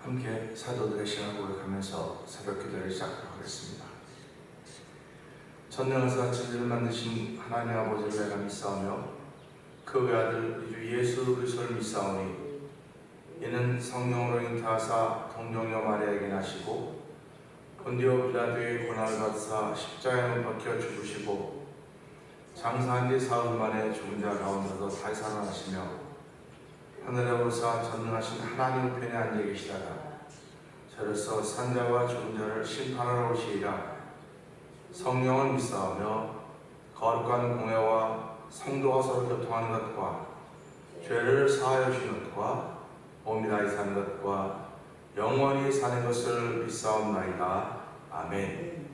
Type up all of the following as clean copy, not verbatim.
함께 사도들의 신앙을 고백하면서 새벽 기도를 시작하도록 하겠습니다. 전능하사 천지를 만드신 하나님 아버지를 내가 믿사오며 그 외아들 우리 예수 그리스도를 믿사오니 이는 성령으로 잉태하사 동정녀 마리아에게 나시고 본디오 빌라도의 고난을 받으사 십자가에 박혀 죽으시고 장사한 지 사흘 만에 죽은 자 가운데서 다시 살아나시며 하늘에 오르사 전능하신 하나님 우편에 앉아 계시다가 저로서 산자와 죽은 자를 심판하러 오시리라. 성령을 믿사오며 거룩한 공회와 성도와 서로 교통하는 것과 죄를 사하여 주는 것과 몸이 다시 사는 것과 영원히 사는 것을 믿사옵나이다. 아멘.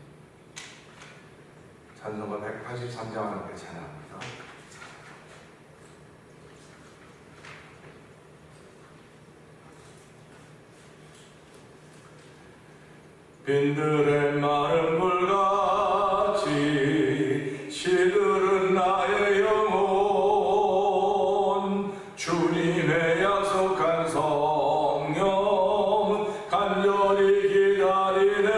찬송가 183장 함께 찬양합니다. 빈들의 마른 물같이 시들은 나의 영혼 주님의 약속한 성령 간절히 기다리네.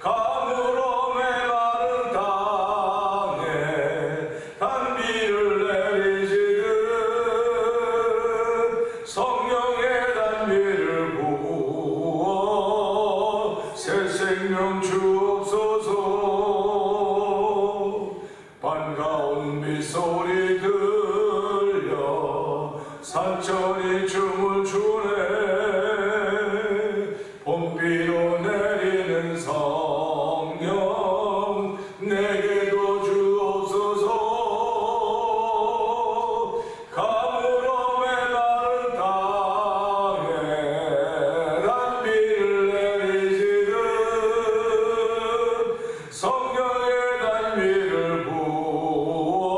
가물어 메마른 땅에 단비를 내리시듯 성령의 단비를 새 생명 주옵소서. 반가운 빗소리 들려 산천이 춤을 추네. 봄비로 내리는 성령 내게도 주옵소서. 가물어 메마른 땅에 단비를 내리시듯 성령의 단비를 부어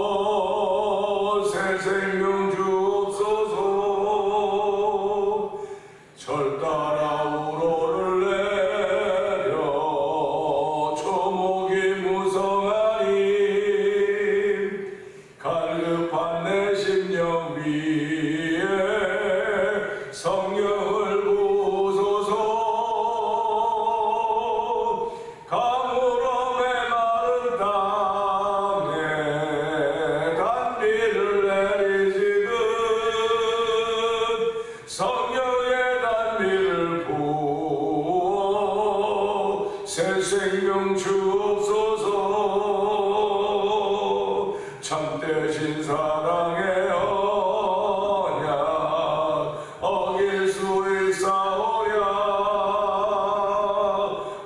새 생명 주옵소서. 절 따라 우로를 내려 초목이 무성하니 갈급한 내 심령 위에 성령을 부소서. 가물어 메마른 땅에 단비를 내리시듯 성령의 단비를 부어 새 생명 주옵소서. 참되신 사랑의 언약 어길 수 있사오랴.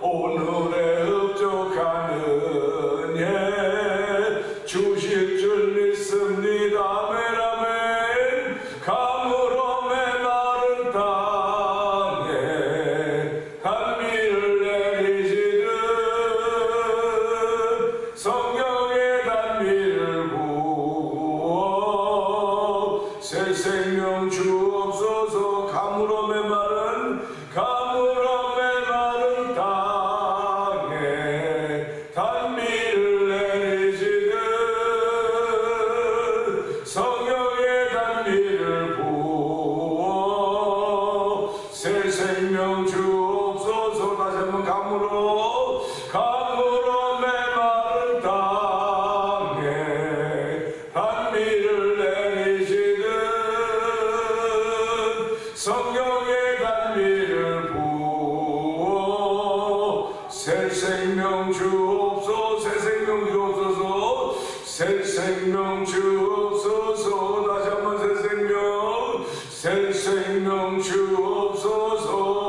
오늘의 흡족한 은혜 주실 줄 믿습니다. 아멘 아멘. 가물어 메마른 땅에 단비를 내리시듯 성령의 단비를 부어 새 생명 주옵소서. 가물어 메마른 땅에 단비를 내리시듯 성령의 단비를 부어 새 생명 주옵소서. 다시 한번 가물어 메마른 땅에 단비를 내리시듯 성령의 단비를 부어 새 생명 주옵소서. 새 생명 주옵소서. 새 생명 주옵소서. 다시 한번 새 생명 주옵소서.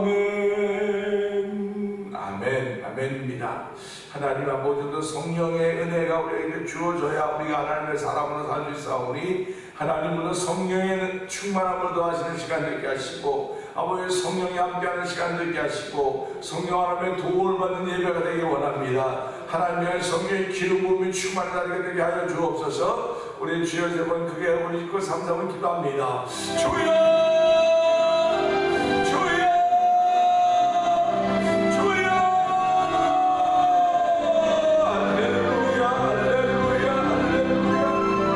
아멘 아멘 아멘입니다. 하나님 아버지도 성령의 은혜가 우리에게 주어져야 우리가 하나님의 사람으로 살 수 있사오니 하나님은 성령의 충만함을 더하시는 시간 되게 하시고 아버지 성령이 함께하는 시간 되게 하시고 성령 하나님의 도움을 받는 예배가 되길 원합니다. 하나님의 성령의 기름 부음이 충만한 자리가 되게 하여 주옵소서. 우리 주여 세 번 크게 우리 그 3-4번 기도합니다. 주여 할렐루야 할렐루야 할렐루야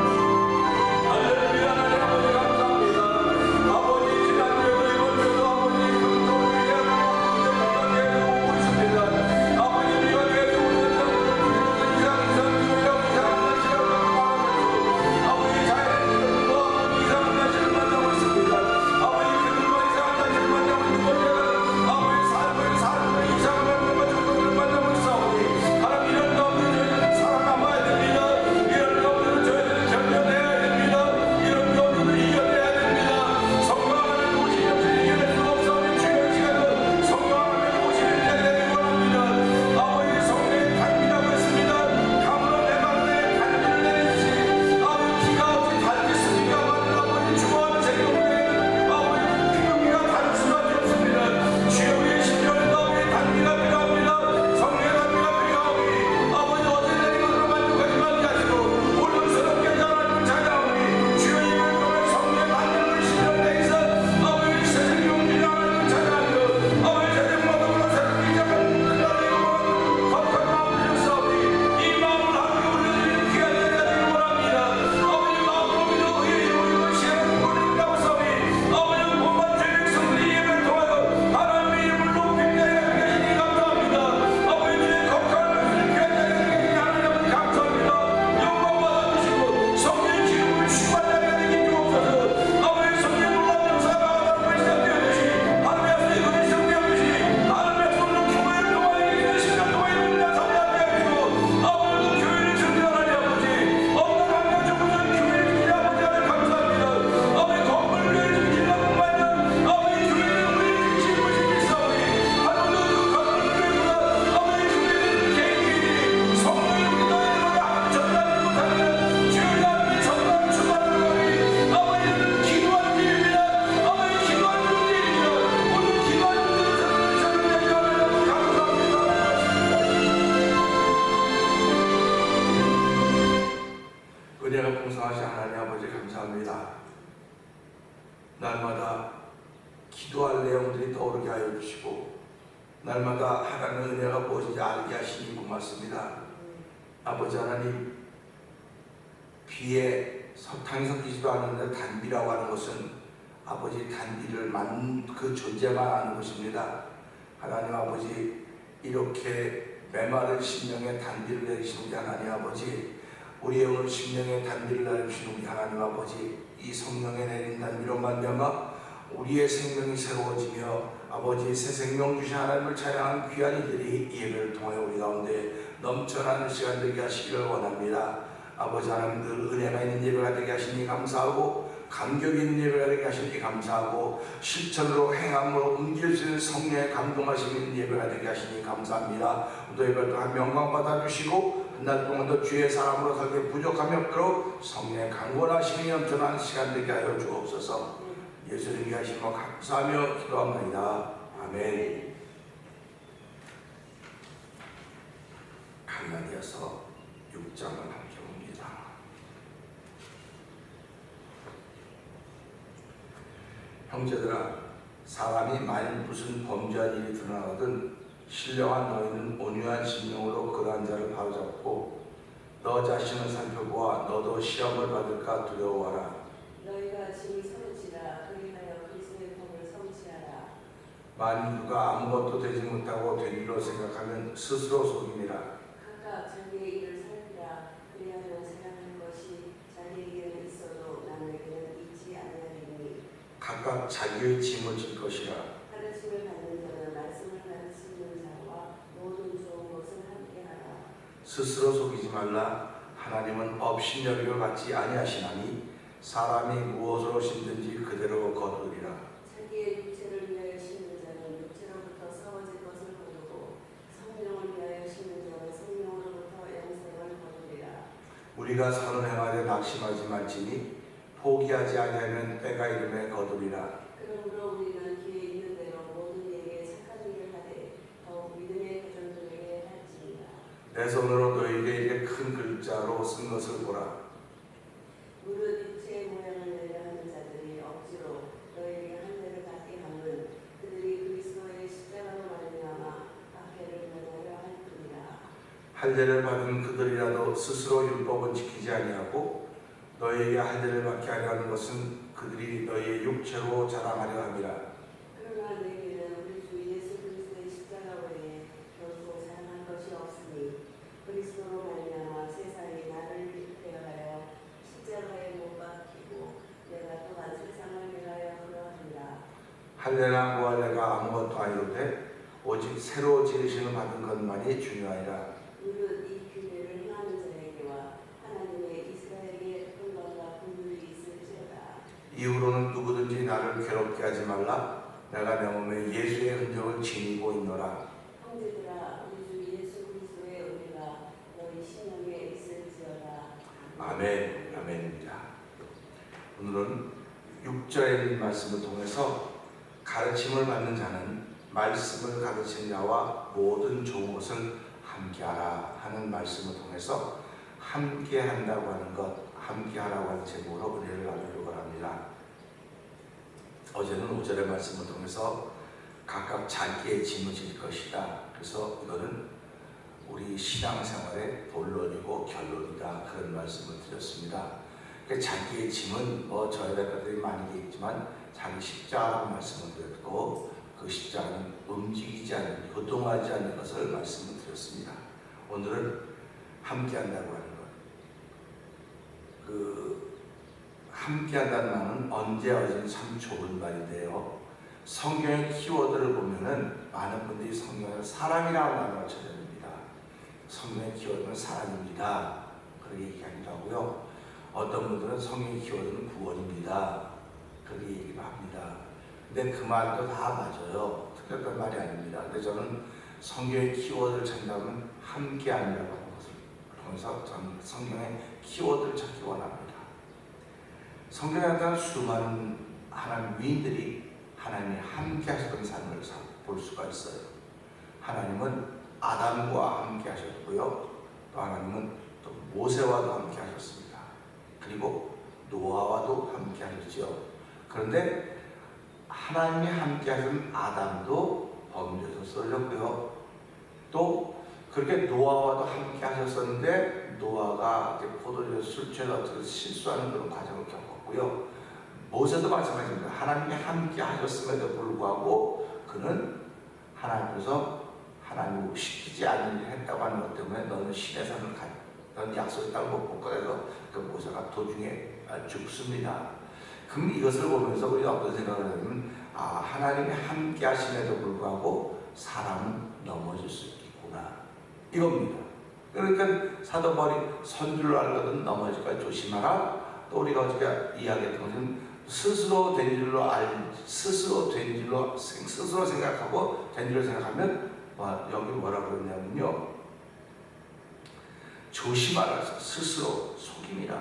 은혜가 풍성하신 하나님 아버지 감사합니다. 날마다 기도할 내용들이 떠오르게 하여 주시고 날마다 하나님의 은혜가 무엇인지 알게 하시니 고맙습니다. 아버지 하나님, 비에 설탕이 섞이지도 않는데 단비라고 하는 것은 아버지 단비를 그 존재만 아는 것입니다. 하나님 아버지, 이렇게 메마른 심령에 단비를 내리시는 우리 하나님 아버지, 우리의 오늘 심령에 단비를 내리시는 우리 하나님 아버지, 이 성령에 내린 단비로 말미암아 우리의 생명이 새로워지며 아버지 새 생명 주신 하나님을 찬양한 귀한 이들이 예배를 통해 우리 가운데 넘쳐나는 시간 되게 하시기를 원합니다. 아버지 하나님, 늘 은혜가 있는 예배가 되게 하시니 감사하고 감격 있는 예배가 되게 하시니 감사하고 실천으로 행함으로 옮길 수 있는 성령의 감동하시는 예배가 되게 하시니 감사합니다. 또 예배를 통해 명광 받아주시고 한 날 동안도 주의 사람으로 살게 부족함이 없도록 성령의 강권하심이 넘쳐나는 시간 되게 하여 주옵소서. 예수님 위하시며 감사하며 기도합니다. 아멘. 갈라디아서 6장을 함께 봅니다. 형제들아, 사람이 만일 무슨 범죄한 일이 드러나거든 신령한 너희는 온유한 심령으로 그러한 자를 바로잡고 너 자신을 살펴보아 너도 시험을 받을까 두려워하라. 너희가 짐을 서르치라. 그리하여 그리스도의 법을 성취하라. 만일 누가 아무것도 되지 못하고 된 일로 생각하면 스스로 속임이라. 각각 자기의 일을 살피라. 그리하면 생각하는 것이 자기에게는 있어도 남에게는 있지 아니하리니 각각 자기의 짐을 질 것이라. 가르침을 받는 자는 말씀을 가르치는 자와 모든 좋은 것을 함께하라. 스스로 속이지 말라. 하나님은 업신여기를 갖지 아니하시나니 사람이 무엇으로 심든지 그대로 거두리라. 자기의 육체를 위하여 심는 자는 육체로부터 썩어질 것을 거두고 성령을 위하여 심는 자는 성령으로부터 영생을 거두리라. 우리가 선을 행하되 낙심하지 말지니 포기하지 아니하면 때가 이름에 거두리라. 그러므로 우리는 기회 있는 대로 모든 이에게 착한 일을 하되 더욱 믿음의 교전들에게 할지니라. 내 손으로 너희에게 이렇게 큰 글자로 쓴 것을 보라. 무릇 육체의 모양을 내려 하는 자들이 억지로 너희에게 한 대를 받게 함은 그들이 그리스도의 십자가로 말미암아 박해를 면하려 할 뿐이라. 할례를 받은 그들이라도 스스로 율법은 지키지 아니하고 너희에게 할례를 받게 하려 하는 것은 그들이 너희의 육체로 자랑하려 함이라. 그러나 내게는 우리 주 예수 그리스도의 십자가 외에 결코 자랑할 것이 없으니 그리스도로 말미암아 세상이 나를 대하여 십자가에 못 박히고 내가 또한 세상을 대하여 그러하니라. 할례나 무할례가 아무것도 아니로되 오직 새로 지으심을 받은 것만이 중요하니라. 무릇 이 규례를 행하는 자에게와 하나님의 이스라엘에게 평강과 분율이 있을지어다. 이후로는 누구든지 나를 괴롭게 하지 말라. 내가 내 몸에 예수의 흔적을 지니고 있노라. 형제들아, 우리 주 예수 그리스도의 은혜가 너희 심령에 있을지어다. 아멘. 아멘입니다. 오늘은 6절의 말씀을 통해서 가르침을 받는 자는 말씀을 가르치는 자와 모든 좋은 것을 함께하라 하는 말씀을 통해서 함께한다고 하는 것, 함께하라고 하는 제목으로 은혜를 나누려고 합니다. 어제는 5절의 말씀을 통해서 각각 자기의 짐을 질 것이다. 그래서 이거는 우리 신앙생활의 본론이고 결론이다. 그런 말씀을 드렸습니다. 그러니까 자기의 짐은 져야 될 것들이 많이 있지만 자기 십자가라고 말씀을 드렸고 그 십자가는 움직이지 않는, 요동하지 않는 것을 말씀을 드렸습니다. 오늘은 함께한다고 하는 것. 함께한다는 말은 언제 어제는 참 좋은 말인데요. 성경의 키워드를 보면은 많은 분들이 성경을 사람이라고 말을 찾아냅니다. 성경의 키워드는 사람입니다. 그렇게 얘기하기도 하고요. 어떤 분들은 성경의 키워드는 구원입니다. 그렇게 얘기를 합니다. 근데 그 말도 다 맞아요. 특별한 말이 아닙니다. 근데 저는 성경의 키워드를 찾는다면 함께함이라고 하는 것을 통해서 저는 성경의 키워드를 찾기 원합니다. 성경에 나타난 수많은 하나님 위인들이 하나님이 함께 하셨던 삶을 볼 수가 있어요. 하나님은 아담과 함께 하셨고요. 또 하나님은 또 모세와도 함께 하셨습니다. 그리고 노아와도 함께 하셨죠. 그런데 하나님이 함께 하신 아담도 범죄에서 썰렸고요. 또 그렇게 노아와도 함께 하셨었는데 노아가 포도주에 술 취해서 실수하는 그런 과정을 겪었고요. 모세도 마찬가지입니다. 하나님이 함께 하셨음에도 불구하고 그는 하나님께서 하나님을 시키지 않는 일을 했다고 하는 것 때문에 너는 신의 산을 가, 너는 약속의 땅을 못 볼 거라서 그 모세가 도중에 죽습니다. 그럼 이것을 보면서 우리가 어떤 생각을 하냐면 하나님이 함께 하심에도 불구하고 사람은 넘어질 수 있겠구나 이겁니다. 그러니까 사도 바울이 선줄로 알거든 넘어질까 조심하라. 또 우리가 어저께 이야기했던 것은 스스로 된 줄로 스스로 생각하고 된 줄로 생각하면 여기 뭐라 그러냐면요, 조심하라. 스스로 속임이라.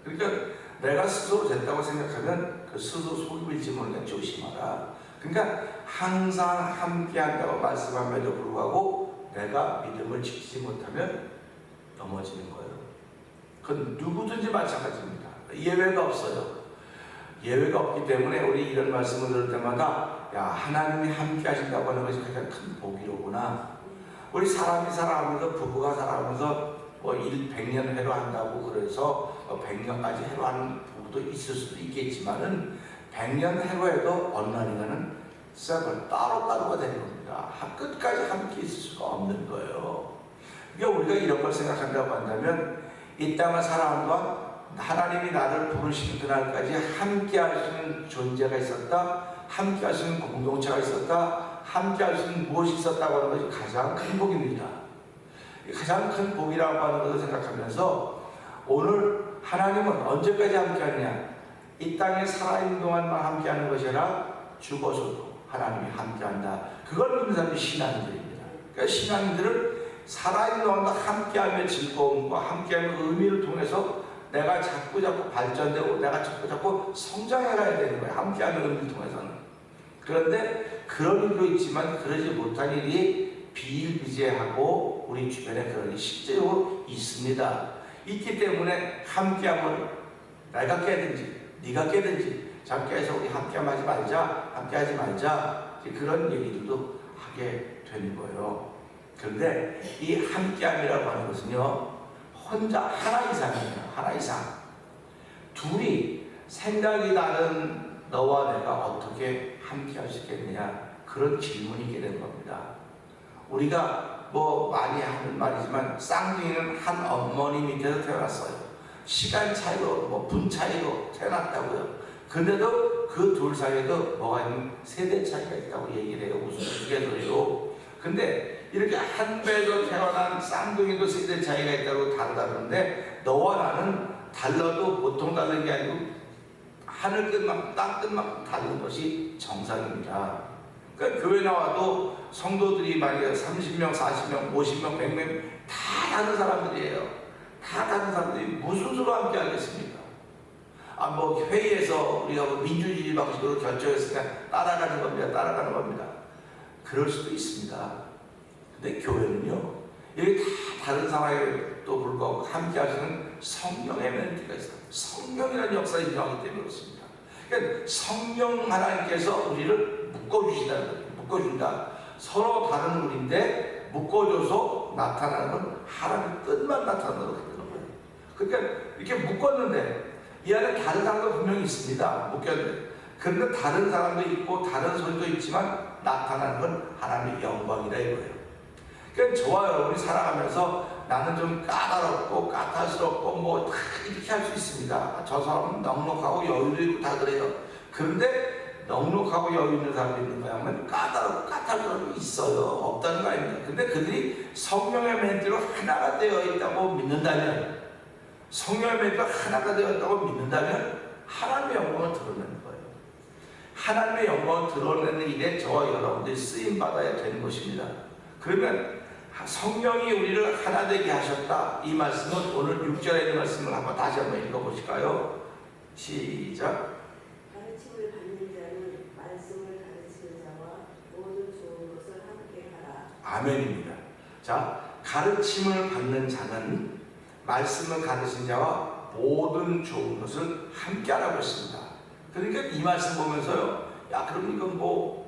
그러니까 내가 스스로 됐다고 생각하면 그 스스로 속임일지 모르니까 조심하라. 그러니까 항상 함께 한다고 말씀함에도 불구하고 내가 믿음을 지키지 못하면 넘어지는 거예요. 그건 누구든지 마찬가지입니다. 예외가 없어요. 예외가 없기 때문에 우리 이런 말씀을 들을 때마다 하나님이 함께 하신다고 하는 것이 가장 큰 복이로구나. 우리 사람이 살아가면서 부부가 살아가면서 100년 해로한다고 그래서 100년까지 해로하는 부부도 있을 수도 있겠지만은 100년 해로해도 어느 날인가는 싹을 따로따로가 되는 겁니다. 끝까지 함께 있을 수가 없는 거예요. 그러니까 우리가 이런 걸 생각한다고 한다면 이 땅을 살아가는 동안 하나님이 나를 부르시는 그날까지 함께 하시는 존재가 있었다, 함께 하시는 공동체가 있었다, 함께 하시는 무엇이 있었다고 하는 것이 가장 큰 복입니다. 가장 큰 복이라고 하는 것을 생각하면서 오늘 하나님은 언제까지 함께 하느냐? 이 땅에 살아있는 동안만 함께 하는 것이 아니라 죽어서도 하나님이 함께 한다. 그걸 믿는 사람이 신앙인들입니다. 그러니까 신앙인들은 살아있는 동안과 함께하며 즐거움과 함께하며 의미를 통해서 내가 자꾸 발전되고 내가 자꾸 성장해가야 되는 거예요. 함께하는 의미를 통해서는. 그런데 그런 일도 있지만 그러지 못한 일이 비일비재하고 우리 주변에 그런 일이 실제로 있습니다. 있기 때문에 함께함을 내가 깨든지 네가 깨든지 잠깐해서 우리 함께하지 말자 그런 얘기들도 하게 되는 거예요. 그런데 이 함께함이라고 하는 것은요, 혼자 하나 이상이에요. 하나 이상. 둘이 생각이 다른 너와 내가 어떻게 함께 할 수 있겠느냐, 그런 질문이 있게 되는 겁니다. 우리가 많이 하는 말이지만 쌍둥이는 한 어머니 밑에서 태어났어요. 시간 차이로 분 차이로 태어났다고요. 근데도 그 둘 사이에도 뭐가 있는 세대 차이가 있다고 얘기를 해요. 무슨 우스갯소리로. 근데 이렇게 한 배로 태어난 쌍둥이도 세대 차이가 있다고 다르다는데 너와 나는 달라도 보통 다른 게 아니고 하늘 끝만큼 땅 끝만큼 다른 것이 정상입니다. 그러니까 교회 나와도 성도들이 만약에 30명, 40명, 50명, 100명 다 다른 사람들이에요. 다 다른 사람들이 무슨 수로 함께 하겠습니까? 회의에서 우리가 민주주의 방식으로 결정했으니까 따라가는 겁니다. 그럴 수도 있습니다. 근데 교회는요, 이렇게 다 다른 상황에도 불구하고 함께 하시는 성령의 멘트가 있어요. 성령이라는 역사를 인정하기 때문에 그렇습니다. 그러니까 성령 하나님께서 우리를 묶어주신다는 거예요. 묶어준다. 서로 다른 우리인데 묶어줘서 나타나는 건 하나님의 뜻만 나타나는 거예요. 그러니까 이렇게 묶었는데 이 안에 다른 사람도 분명히 있습니다. 묶였는데. 그런데 다른 사람도 있고 다른 소리도 있지만 나타나는 건 하나님의 영광이라 이거예요. 그러니까 저와 여러분이 살아가면서 나는 좀 까다롭고 까탈스럽고 이렇게 할 수 있습니다. 저 사람은 넉넉하고 여유도 있고 다 그래요. 그런데 넉넉하고 여유 있는 사람도 있는 거야 하면 까다롭고 까탈스럽고 있어요. 없다는 거 아닙니까? 근데 그들이 성령의 멘트로 하나가 되어 있다고 믿는다면, 성령의 멘트로 하나가 되어 있다고 믿는다면 하나님의 영광을 드러내는 거예요. 하나님의 영광을 드러내는 일에 저와 여러분들이 쓰임받아야 되는 것입니다. 그러면 성령이 우리를 하나 되게 하셨다. 이 말씀은 오늘 6절에 있는 말씀을 다시 한번 읽어보실까요? 시작. 가르침을 받는 자는 말씀을 가르치는 자와 모든 좋은 것을 함께 하라. 아멘입니다. 자, 가르침을 받는 자는 말씀을 가르친 자와 모든 좋은 것을 함께하라고 했습니다. 그러니까 이 말씀 보면서요, 야, 그럼 이건 뭐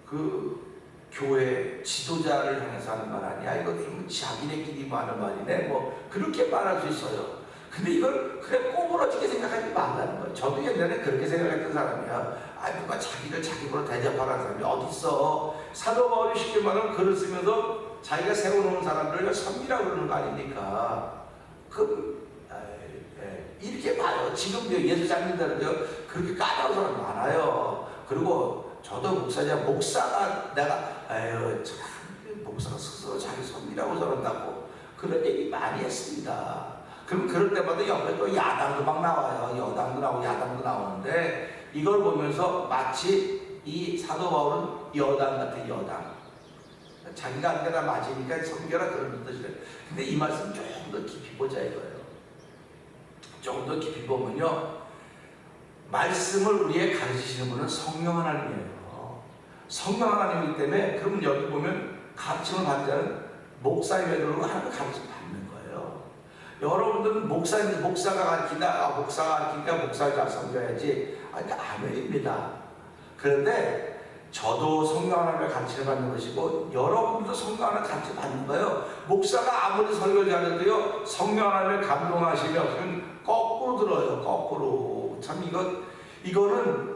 그 교회 지도자를 향해서 하는 말 아니야? 이거 좀 자기네끼리 하는 말이네. 뭐 그렇게 말할 수 있어요. 근데 이걸 그래 꼬부러지게 생각하지 말라는 거예요. 저도 옛날에 그렇게 생각했던 사람이야. 아, 누가 자기를 자기보다 대접하라는 사람이 어딨어. 사도 바울이 쉽게 말하면 글을 쓰면서 자기가 세워놓은 사람들을 선미라고 그러는 거 아닙니까? 이렇게 봐요. 지금 예수 장님들은 그렇게 까다로운 사람 많아요. 그리고 저도 목사가 내가 참 목사가 스스로 자기 선미라고 저런다고 그런 얘기 많이 했습니다. 그럼 그럴 때마다 옆에 또 야당도 막 나와요. 여당도 나오고 야당도 나오는데 이걸 보면서 마치 이 사도 바울은 여당 같은 여당. 자기가 안 되나 맞으니까 섬겨라 그런 뜻이래요. 근데 이 말씀 조금 더 깊이 보자 이거예요. 조금 더 깊이 보면요, 말씀을 우리에게 가르치시는 분은 성령 하나님이에요. 성령 하나님이기 때문에 그러면 여기 보면 가르침을 받는 자는 목사임에 들어오고 하나님의 가르침을 받는 거예요. 여러분들은 목사가 가르친다, 목사가 가르치니까 목사를 잘 섬겨야지. 아멘입니다. 그런데 저도 성령 하나님의 가르침을 받는 것이고 여러분도 성령 하나님의 가르침을 받는 거예요. 목사가 아무리 설교를 잘해도요, 성령 하나님의 감동하심이 없으면 거꾸로 들어요. 거꾸로. 참 이거는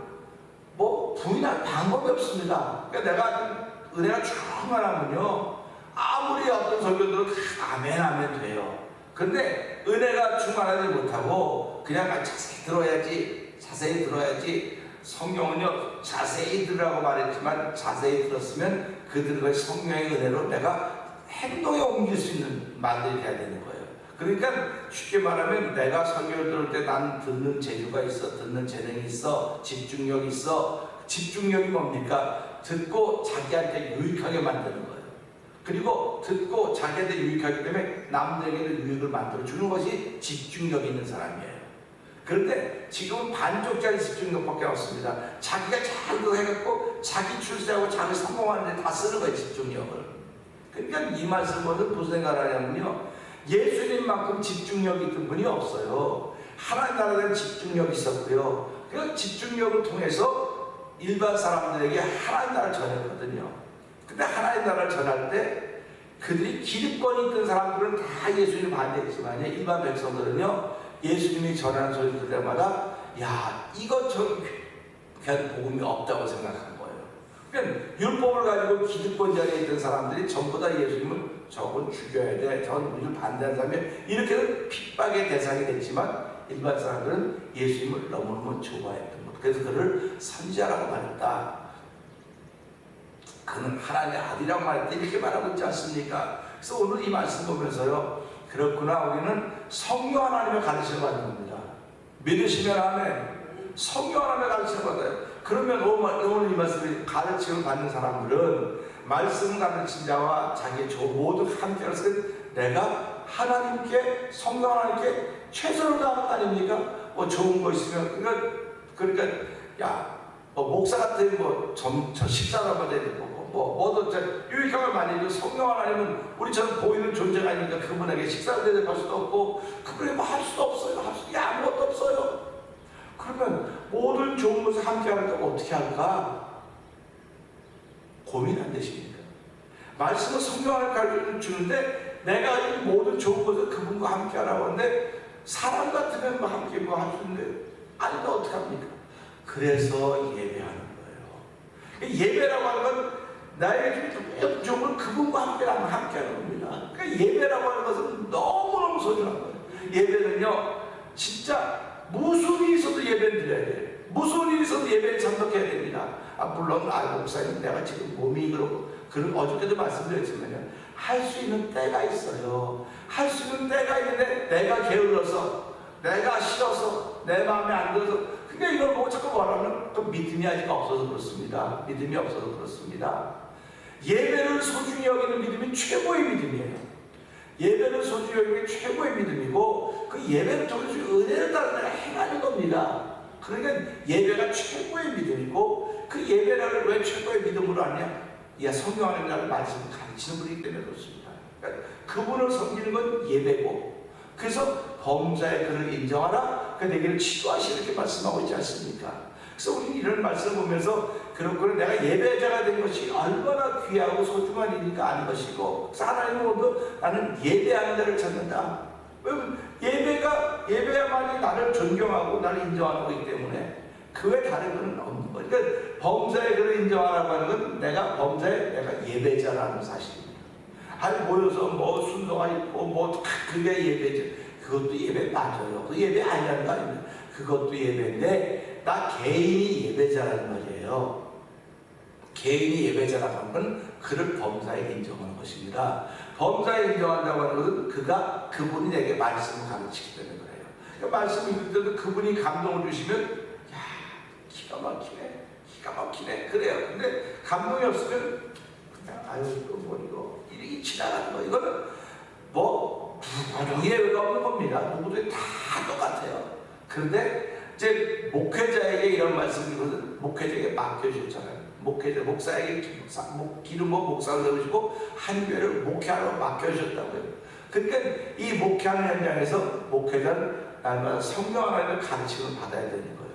뭐 부인할 방법이 없습니다. 그러니까 내가 은혜가 충만하면요, 아무리 어떤 설교들은 아멘 돼요. 그런데 은혜가 충만하지 못하고 그냥 자세히 들어야지. 성경은요, 자세히 들으라고 말했지만 자세히 들었으면 그들의 성령의 은혜로 내가 행동에 옮길 수 있는 말들이 돼야 되는 거예요. 그러니까 쉽게 말하면 내가 설교를 들을 때 난 듣는 재주가 있어, 듣는 재능이 있어, 집중력이 있어. 집중력이 뭡니까? 듣고 자기한테 유익하게 만드는 거예요. 그리고 듣고 자기한테 유익하기 때문에 남들에게도 유익을 만들어 주는 것이 집중력이 있는 사람이에요. 그런데 지금은 반쪽짜리 집중력밖에 없습니다. 자기가 잘 그거 해갖고 자기 출세하고 자기 성공하는데 다 쓰는 거예요, 집중력을. 그러니까 이 말씀은 무슨 생각을 하냐면요, 예수님만큼 집중력이 있던 분이 없어요. 하나님 나라에 대한 집중력이 있었고요. 그 집중력을 통해서 일반 사람들에게 하나님 나라를 전했거든요. 근데 하나님 나라를 전할 때 그들이 기득권이 있던 사람들은 다 예수님을 반대했지만 일반 백성들은요, 예수님이 전하는 소리 들을 때마다 야, 이거 그냥 복음이 없다고 생각한 거예요. 그러니까 율법을 가지고 기득권 자리에 있던 사람들이 전부 다 예수님을 저건 죽여야 돼, 저건 우리를 반대하는 사람이 이렇게는 핍박의 대상이 됐지만 일반 사람들은 예수님을 너무너무 좋아했던 것. 그래서 그를 선지자라고 말했다. 그는 하나님의 아들이라고 말했다. 이렇게 말하고 있지 않습니까? 그래서 오늘 이 말씀 보면서요, 그렇구나, 우리는 성령 하나님의 가르침을 받는 겁니다. 믿으시면 아멘. 성령 하나님의 가르침을 받아요. 그러면 오늘 이 말씀을 가르침을 받는 사람들은 말씀을 가르친 자와 자기의 조 모두 함께해서 내가 하나님께, 성령 하나님께 최선을 다하는 거 아닙니까? 뭐 좋은 거 있으면 그러니까 야, 뭐 목사 같은 저 식사를 한번 해야 되고 뭐도 유익함을 많이 해도 성령 하나님은 우리처럼 보이는 존재가 아니니까 그분에게 식사를 대접할 수도 없고 그분에게 뭐 할 수도 없어요. 할 수 아무것도 없어요. 그러면 모든 좋은 것을 함께 하려고 어떻게 할까? 고민 안 되십니까? 말씀은 성령 하나님 가르쳐 주는데 내가 이 모든 좋은 것을 그분과 함께 하라고 하는데 사람 같으면 뭐 함께 뭐 할 수 있는데 아니다 어떻게 합니까? 그래서 예배하는 거예요. 예배라고 하는 건 나에게 좀 좋은 걸 그분과 함께하는 겁니다. 그러니까 예배라고 하는 것은 너무너무 소중한 거예요. 예배는요, 진짜 무슨 일이 있어도 예배를 드려야 돼요. 무슨 일이 있어도 예배를 참석해야 됩니다. 물론 목사님 내가 지금 몸이 그렇고 어저께도 말씀드렸지만요, 할 수 있는 때가 있어요. 할 수 있는 때가 있는데 내가 게을러서, 내가 싫어서, 내 마음에 안 들어서, 그러니까 이걸 보고 자꾸 말하면 또 믿음이 아직 없어서 그렇습니다. 믿음이 없어서 그렇습니다. 예배를 소중히 여기는 믿음이 최고의 믿음이에요. 예배를 소중히 여기는 게 최고의 믿음이고 그 예배를 통해서 은혜를 따라 행하는 겁니다. 그러니까 예배가 최고의 믿음이고 그 예배를 왜 최고의 믿음으로 하냐? 성령 하나님의 말씀을 가르치는 분이기 때문에 그렇습니다. 그러니까 그분을 섬기는 건 예배고, 그래서 범사의 그를 인정하라. 그 내게를 치도하시 이렇게 말씀하고 있지 않습니까? 그래서 우리는 이런 말씀을 보면서 그렇구나, 내가 예배자가 된 것이 얼마나 귀하고 소중한 일인가 아는 것이고, 그래서 하나님은 오늘도 나는 예배하는 자를 찾는다. 왜냐면 예배야만이 나를 존경하고 나를 인정하는 거기 때문에 그 외 다른 것은 없는 거예요. 그러니까 범사의 그를 인정하라고 하는 건 내가 예배자라는 사실입니다. 아니 모여서 뭐 순서가 있고 뭐 그게 예배죠. 그것도 예배 맞아요. 그 예배 아니라는 거 아닙니다. 그것도 예배인데 나 개인이 예배자라는 말이에요. 개인이 예배자라고 하는 건 그를 범사에 인정하는 것입니다. 범사에 인정한다고 하는 것은 그분이 내게 말씀을 가르치기 때문에 그래요. 그러니까 말씀을 읽을 때도 그분이 감동을 주시면 야 기가 막히네 그래요. 근데 감동이 없으면 그냥 아유 뭐 이거 이렇게 지나가는 거 이거는 뭐 누구도 예외가 없는 겁니다. 누구도 다 똑같아요. 그런데 이제 목회자에게 이런 말씀이거든. 목회자에게 맡겨주셨잖아요. 목사에게 기름 부어 목사를 세우시고 한 교회를 목회하러 맡겨주셨다고요. 그러니까 이 목회하는 현장에서 목회자는 날마다 성경 하나님의 가르침을 받아야 되는 거예요.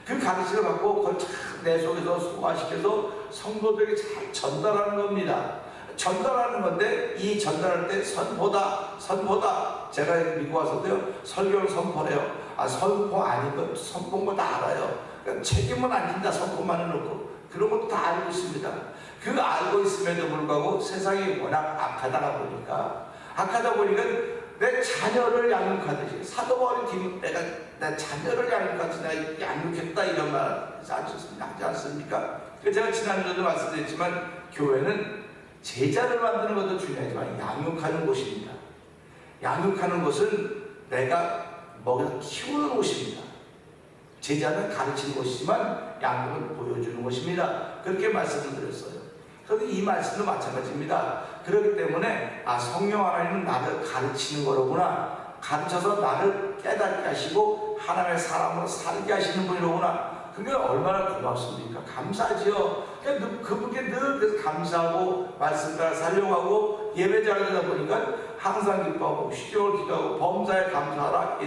그 가르침을 받고 그걸 내 속에서 소화시켜서 성도들에게 잘 전달하는 겁니다. 전달하는 건데 이 전달할 때 선포다. 제가 미국 와서도요 설교를 선포해요. 선포 아닌 거 선포인 거 다 알아요. 그러니까 책임은 안 진다. 선포만 해놓고 그런 것도 다 알고 있습니다. 그거 알고 있음에도 불구하고 세상이 워낙 악하다 보니까 내 자녀를 양육하듯이 사도 바울이 내가 내 자녀를 양육하듯이 내가 양육했다 이런 말 하지 않습니까? 제가 지난주에도 말씀드렸지만 교회는 제자를 만드는 것도 중요하지만 양육하는 곳입니다. 양육하는 것은 내가 먹여서 키우는 곳입니다. 제자는 가르치는 곳이지만 양육을 보여주는 것입니다. 그렇게 말씀을 드렸어요. 그런데 이 말씀도 마찬가지입니다. 그렇기 때문에 성령 하나님은 나를 가르치는 거로구나. 가르쳐서 나를 깨닫게 하시고 하나님의 사람으로 살게 하시는 분이로구나. 그게 얼마나 고맙습니까? 감사하지요. 그분께 늘 그래서 감사하고 말씀을 살려가고 예배자가 되다 보니까 항상 기뻐하고 시종을 기도하고 범사에 감사하라.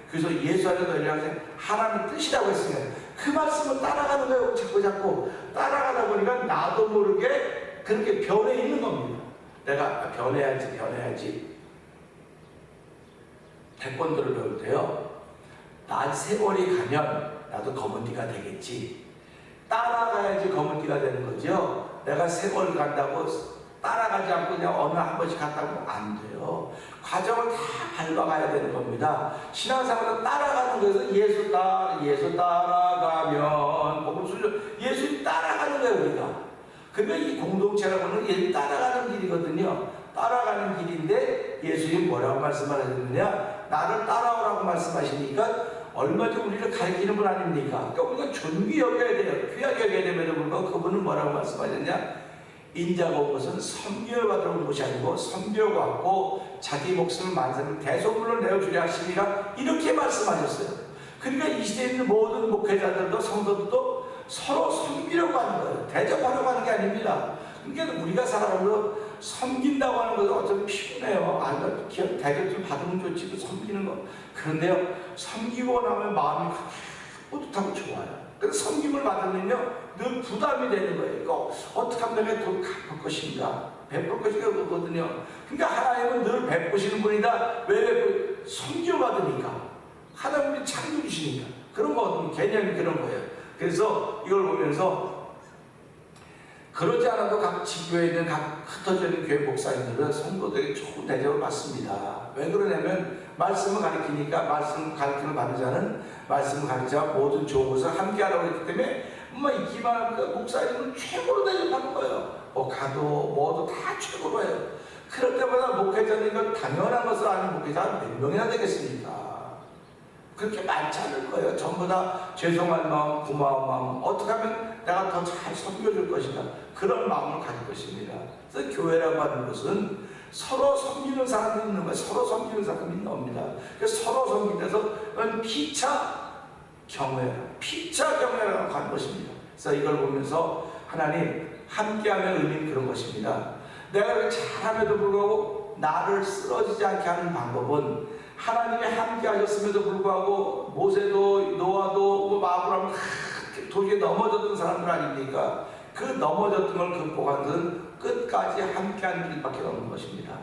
그래서 예수 안에서 연락해서 하나님의 뜻이라고 했으면 그 말씀을 따라가는 거예요. 자꾸 따라가다 보니까 나도 모르게 그렇게 변해 있는 겁니다. 내가 변해야지. 태권도를 배울 때요. 나 세월이 가면 나도 검은띠가 되겠지. 따라가야지 검은띠가 되는 거죠. 내가 세월 간다고 따라가지 않고 그냥 어느 한 번씩 갔다 오면 안 돼요. 과정을 다 밟아가야 되는 겁니다. 신앙생활은 따라가는 거에서 예수 따라가면 예수님 따라가는 거예요 우리가. 그러면 이 공동체라고는 예수님 따라가는 길이거든요. 따라가는 길인데 예수님이 뭐라고 말씀하셨느냐? 나를 따라오라고 말씀하시니까 얼마든지 우리를 가르치는 분 아닙니까? 그러니까 우리가 존귀 여겨야 돼요. 귀하게 여겨야 됨에도 불구하고 그분은 뭐라고 말씀하셨냐? 인자가 온 것은 섬김을 받으러 온 것이 아니고 섬기려고 왔고 자기 목숨을 만사를 대속물로 내어주려 하시니라 이렇게 말씀하셨어요. 그러니까 이 시대에 있는 모든 목회자들도 성도들도 서로 섬기려고 하는 거예요. 대접하려고 하는 게 아닙니다. 그러니까 우리가 살아가면서 섬긴다고 하는 것은 어쩌면 피곤해요. 대접 좀 받으면 좋지, 섬기는 거. 그런데요, 섬기고 나면 마음이 뿌듯하고 좋아요. 그래서 섬김을 받으면요, 늘 부담이 되는 거예요. 그러니까 어떻게 하면 내가 돈 갚을 것인가? 베풀 것인가? 그거거든요. 그러니까 하나님은 늘 베푸시는 분이다. 왜 섬김을 받으니까. 하나님이 창조 주시니까. 그런 거거든요. 개념이 그런 거예요. 그래서 이걸 보면서 그러지 않아도 각 지교에 있는 각 흩어져 있는 교회 목사님들은 성도들에게 좋은 대접을 받습니다. 왜 그러냐면 말씀을 가르치니까 말씀 가르침을 받는 자는 말씀을 가르쳐 모든 좋은 것을 함께 하라고 했기 때문에 이 기만 목사님은 최고로 대접하는 거예요. 가도 뭐도 다 최고로 해요. 그럴 때마다 목회자는 이건 당연한 것을 아는 목회자가 몇 명이나 되겠습니까? 그렇게 많지 않을 거예요. 전부 다 죄송한 마음, 고마운 마음, 어떻게 하면 내가 더 잘 섬겨줄 것인가, 그런 마음을 가질 것입니다. 그래서 교회라고 하는 것은 서로 섬기는 사람이 있는 거예요. 서로 섬기는 사람이 있는 겁니다. 그래서 서로 섬기면서 피차 경외라고 하는 것입니다. 그래서 이걸 보면서 하나님 함께하는 의미는 그런 것입니다. 내가 그렇게 잘함에도 불구하고 나를 쓰러지지 않게 하는 방법은 하나님이 함께 하셨음에도 불구하고 모세도 노아도 아브라함 도저히 넘어졌던 사람들 아닙니까? 그 넘어졌던 걸 극복한 것은 끝까지 함께하는 길밖에 없는 것입니다.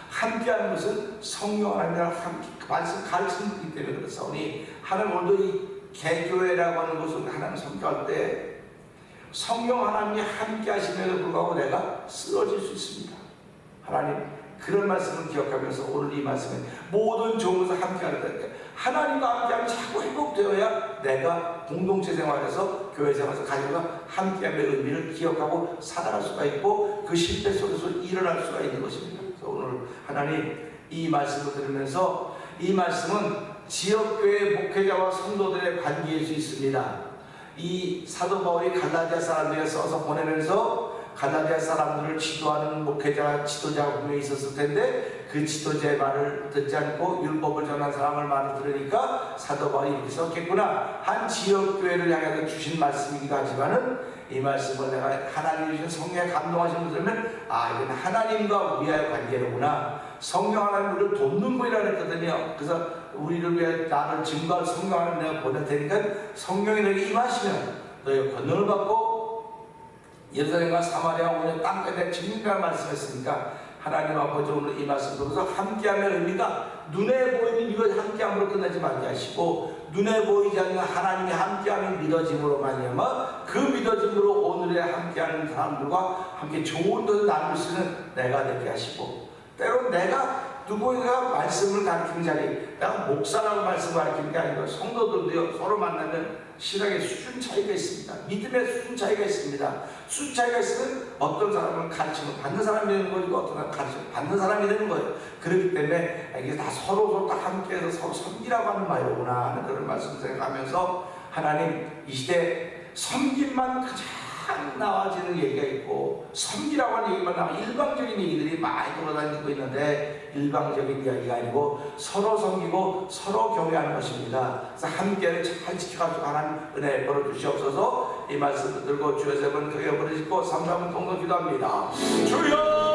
함께하는 것은 성령 하나님이랑 함께 말씀 가르치는 거기 때문에 그렇사오니 하나님 오늘도 이 개교회라고 하는 것을 하나님 섬겨할 때 성령 하나님이 함께 하심에도 불구하고 내가 쓰러질 수 있습니다. 하나님 그런 말씀을 기억하면서 오늘 이 말씀에 모든 종에서 함께하는 거니까 하나님과 함께하면 자꾸 회복되어야 내가 공동체 생활에서 교회 생활에서 가족과 함께함의 의미를 기억하고 살아갈 수가 있고 그 실패 속에서 일어날 수가 있는 것입니다. 그래서 오늘 하나님 이 말씀을 들으면서 이 말씀은 지역교회 목회자와 성도들의 관계일 수 있습니다. 이 사도 바울이 갈라디아 사람들에게 써서 보내면서 갈라디아 사람들을 지도하는 목회자, 지도자가 분명히 있었을 텐데 그 지도자의 말을 듣지 않고 율법을 전한 사람을 말을 들으니까 사도 바울이 이렇게 썼겠구나. 한 지역교회를 향해서 주신 말씀이기도 하지만은 이 말씀을 내가 하나님이 주신 성령에 감동하신 분들 들으면 이건 하나님과 우리와의 관계로구나. 성령 하나님 우리를 돕는 분이라 그랬거든요. 그래서 우리를 위해 나를 증거할 성령 하나님 내가 보낼 테니까 성령이 너에게 임하시면 너희가 권능을 받고 예루살렘과 사마리아 오늘 땅끝에 증인이라는 말씀했으니까 하나님 아버지 오늘 이 말씀 들어서 함께함의 의미가 눈에 보이는 이것 함께함으로 끝나지 말게 하시고 눈에 보이지 않는 하나님의 함께함이 믿어짐으로 말미암아 그 믿어짐으로 오늘의 함께하는 사람들과 함께 좋은 것을 나눌 수 있는 내가 되게 하시고 때론 내가 누구가 말씀을 가르치는 자리 내가 목사라고 말씀을 가르치는 게 아니고 성도들도요 서로 만나면 신앙의 수준 차이가 있습니다. 믿음의 수준 차이가 있습니다. 수준 차이가 있으면 어떤 사람은 가르침을 받는 사람이 되는 거고 어떤 사람은 가르침을 받는 사람이 되는 거예요. 그렇기 때문에 이게 다 서로 다 함께해서 서로 섬기라고 하는 말이구나 하는 그런 말씀을 생각하면서 하나님 이 시대 섬김만 가장 나와지는 얘기가 있고 섬기라고 하는 얘기만 나와 일방적인 얘기들이 많이 돌아다니고 있는데 일방적인 이야기가 아니고 서로 섬기고 서로 경외하는 것입니다. 그래서 함께를 잘 지켜가지고 하나님 은혜 벌어 주시옵소서. 이 말씀을 들고 주여 세 번 크게 부르시고 3분 동동 기도합니다. 주여